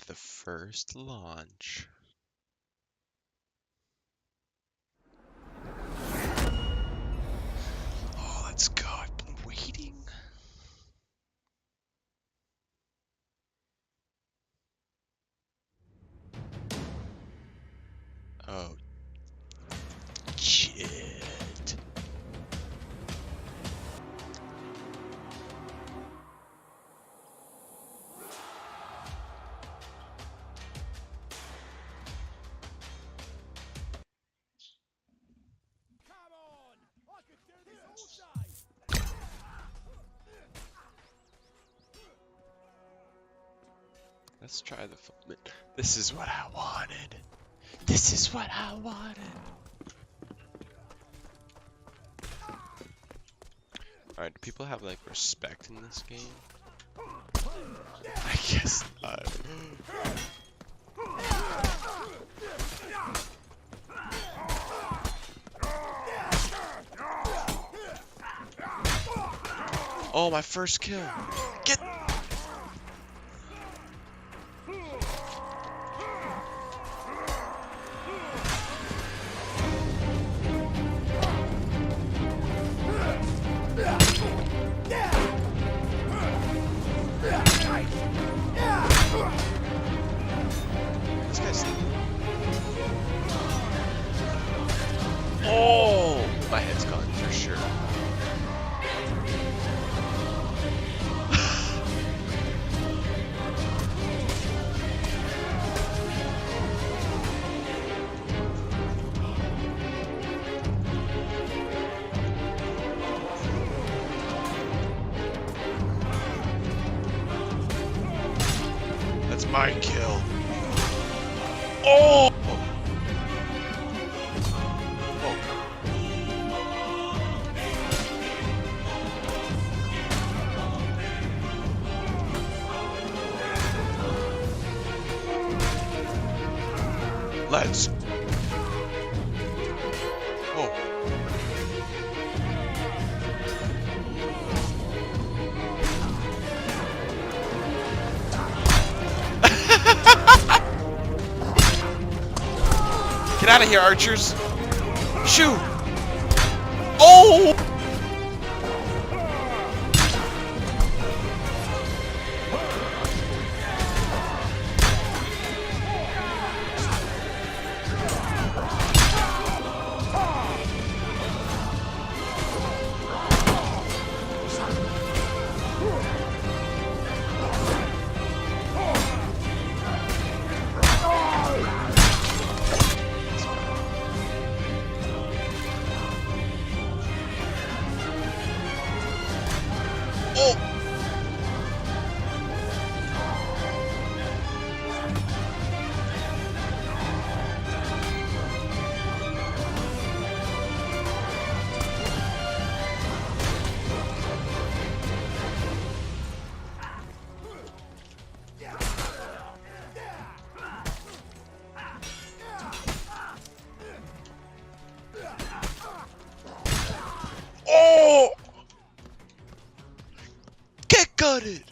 the first launch. Oh, let's go. I've been waiting. Oh, shit. Let's try the fun. This is what I wanted. This is what I wanted. Alright, do people have like respect in this game? I guess not. Oh, my first kill. Get. This guy's. Oh, my head's gone for sure. That's my kill. Oh! Let's. Whoa. Get out of here, archers! Shoot! Oh! Oh! Get gutted!